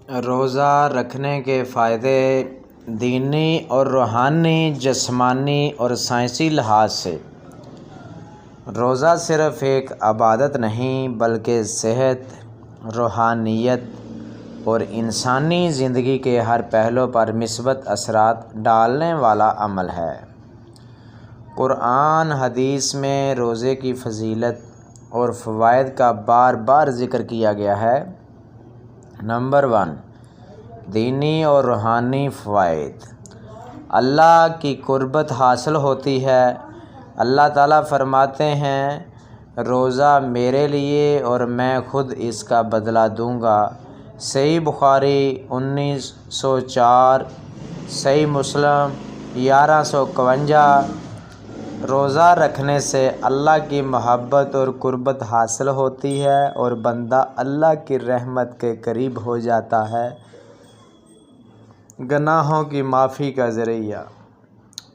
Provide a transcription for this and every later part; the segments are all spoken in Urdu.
روزہ رکھنے کے فائدے دینی اور روحانی، جسمانی اور سائنسی لحاظ سے۔ روزہ صرف ایک عبادت نہیں بلکہ صحت، روحانیت اور انسانی زندگی کے ہر پہلو پر مثبت اثرات ڈالنے والا عمل ہے۔ قرآن حدیث میں روزے کی فضیلت اور فوائد کا بار بار ذکر کیا گیا ہے۔ نمبر 1، دینی اور روحانی فوائد۔ اللہ کی قربت حاصل ہوتی ہے۔ اللہ تعالیٰ فرماتے ہیں، روزہ میرے لیے اور میں خود اس کا بدلہ دوں گا۔ صحیح بخاری 1904، صحیح مسلم 1151۔ روزہ رکھنے سے اللہ کی محبت اور قربت حاصل ہوتی ہے اور بندہ اللہ کی رحمت کے قریب ہو جاتا ہے۔ گناہوں کی معافی کا ذریعہ۔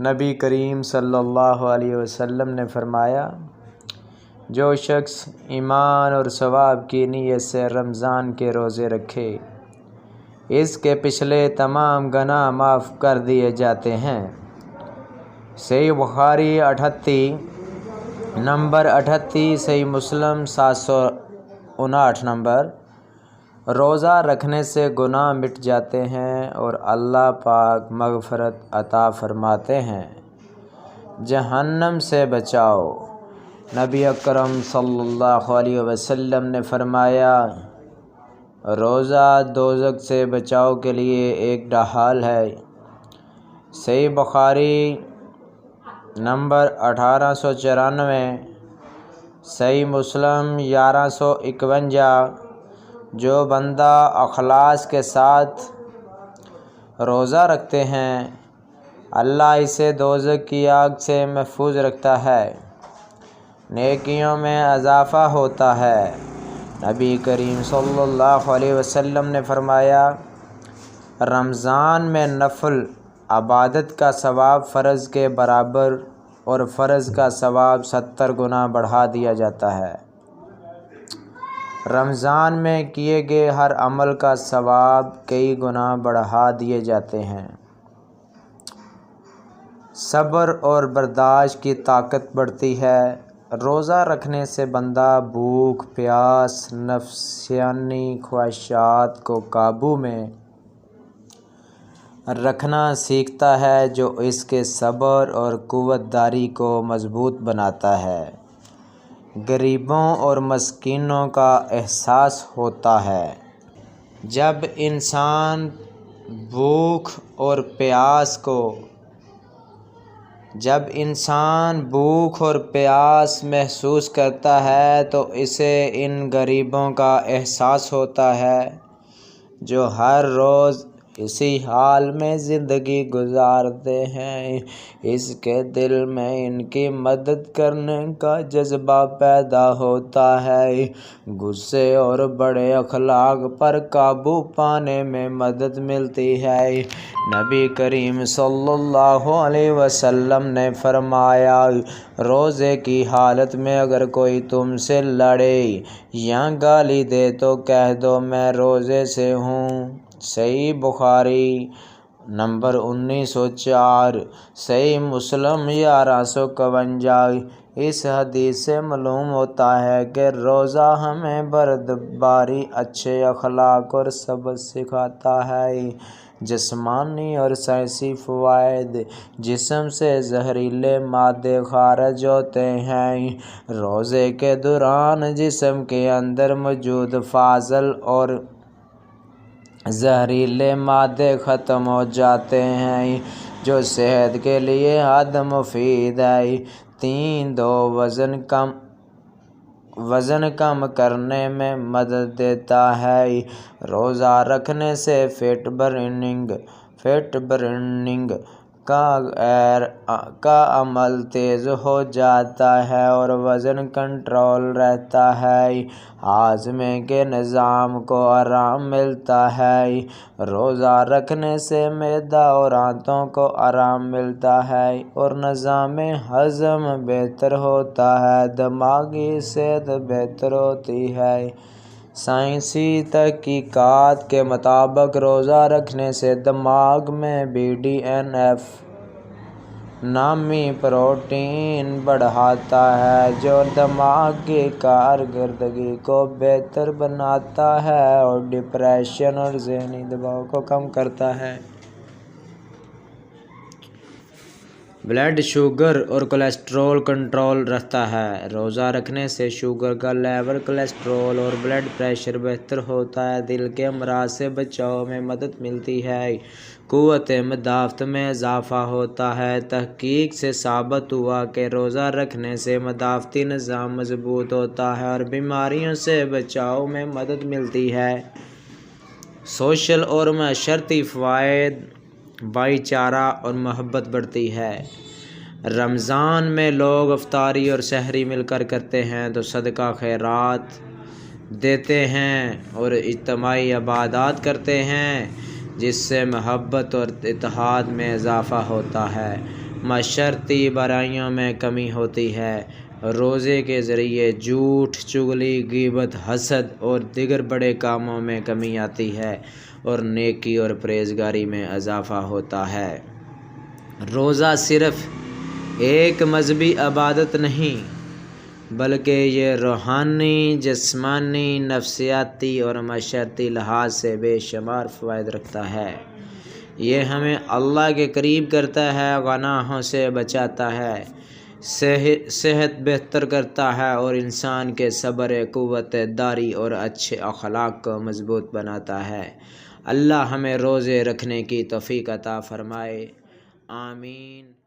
نبی کریم صلی اللہ علیہ وسلم نے فرمایا، جو شخص ایمان اور ثواب کی نیت سے رمضان کے روزے رکھے، اس کے پچھلے تمام گناہ معاف کر دیے جاتے ہیں۔ صحیح بخاری 38، نمبر 38، صحیح مسلم 759 نمبر۔ روزہ رکھنے سے گناہ مٹ جاتے ہیں اور اللہ پاک مغفرت عطا فرماتے ہیں۔ جہنم سے بچاؤ۔ نبی اکرم صلی اللہ علیہ وسلم نے فرمایا، روزہ دوزخ سے بچاؤ کے لیے ایک ڈھال ہے۔ صحیح بخاری نمبر 1894، صحیح مسلم 1151۔ جو بندہ اخلاص کے ساتھ روزہ رکھتے ہیں، اللہ اسے دوزخ کی آگ سے محفوظ رکھتا ہے، نیکیوں میں اضافہ ہوتا ہے۔ نبی کریم صلی اللہ علیہ وسلم نے فرمایا، رمضان میں نفل عبادت کا ثواب فرض کے برابر اور فرض کا ثواب 70 گنا بڑھا دیا جاتا ہے۔ رمضان میں کیے گئے ہر عمل کا ثواب کئی گنا بڑھا دیے جاتے ہیں۔ صبر اور برداشت کی طاقت بڑھتی ہے۔ روزہ رکھنے سے بندہ بھوک، پیاس، نفسانی خواہشات کو قابو میں رکھنا سیکھتا ہے، جو اس کے صبر اور قوت داری کو مضبوط بناتا ہے۔ غریبوں اور مسکینوں کا احساس ہوتا ہے۔ جب انسان بھوک اور پیاس محسوس کرتا ہے تو اسے ان غریبوں کا احساس ہوتا ہے، جو ہر روز اسی حال میں زندگی گزارتے ہیں۔ اس کے دل میں ان کی مدد کرنے کا جذبہ پیدا ہوتا ہے۔ غصے اور بڑے اخلاق پر قابو پانے میں مدد ملتی ہے۔ نبی کریم صلی اللہ علیہ وسلم نے فرمایا، روزے کی حالت میں اگر کوئی تم سے لڑے یا گالی دے تو کہہ دو، میں روزے سے ہوں۔ صحیح بخاری نمبر 1904، صحیح مسلم 1151۔ اس حدیث سے معلوم ہوتا ہے کہ روزہ ہمیں بردباری، اچھے اخلاق اور صبر سکھاتا ہے۔ جسمانی اور سائنسی فوائد۔ جسم سے زہریلے مادے خارج ہوتے ہیں۔ روزے کے دوران جسم کے اندر موجود فاضل اور زہریلے مادے ختم ہو جاتے ہیں، جو صحت کے لیے حد مفید ہے۔ 3 وزن کم کرنے میں مدد دیتا ہے۔ روزہ رکھنے سے فیٹ برننگ کا عمل تیز ہو جاتا ہے اور وزن کنٹرول رہتا ہے۔ ہاضمے کے نظام کو آرام ملتا ہے۔ روزہ رکھنے سے معدہ اور آنتوں کو آرام ملتا ہے اور نظام ہضم بہتر ہوتا ہے۔ دماغی صحت بہتر ہوتی ہے۔ سائنسی تحقیقات کے مطابق روزہ رکھنے سے دماغ میں BDNF نامی پروٹین بڑھتا ہے جو دماغ کی کارکردگی کو بہتر بناتا ہے اور ڈپریشن اور ذہنی دباؤ کو کم کرتا ہے۔ بلڈ شوگر اور کولیسٹرول کنٹرول رہتا ہے۔ روزہ رکھنے سے شوگر کا لیول، کولیسٹرول اور بلڈ پریشر بہتر ہوتا ہے۔ دل کے امراض سے بچاؤ میں مدد ملتی ہے۔ قوت مدافعت میں اضافہ ہوتا ہے۔ تحقیق سے ثابت ہوا کہ روزہ رکھنے سے مدافعتی نظام مضبوط ہوتا ہے اور بیماریوں سے بچاؤ میں مدد ملتی ہے۔ سوشل اور معاشرتی فوائد: بھائی چارہ اور محبت بڑھتی ہے۔ رمضان میں لوگ افطاری اور سحری مل کر کرتے ہیں تو صدقہ خیرات دیتے ہیں اور اجتماعی عبادات کرتے ہیں، جس سے محبت اور اتحاد میں اضافہ ہوتا ہے۔ معاشرتی برائیوں میں کمی ہوتی ہے۔ روزے کے ذریعے جھوٹ، چغلی، غیبت، حسد اور دیگر بڑے کاموں میں کمی آتی ہے اور نیکی اور پرہیزگاری میں اضافہ ہوتا ہے۔ روزہ صرف ایک مذہبی عبادت نہیں بلکہ یہ روحانی، جسمانی، نفسیاتی اور معاشرتی لحاظ سے بے شمار فوائد رکھتا ہے۔ یہ ہمیں اللہ کے قریب کرتا ہے، گناہوں سے بچاتا ہے، صحت بہتر کرتا ہے اور انسان کے صبر، قوت داری اور اچھے اخلاق کو مضبوط بناتا ہے۔ اللہ ہمیں روزے رکھنے کی توفیق عطا فرمائے۔ آمین۔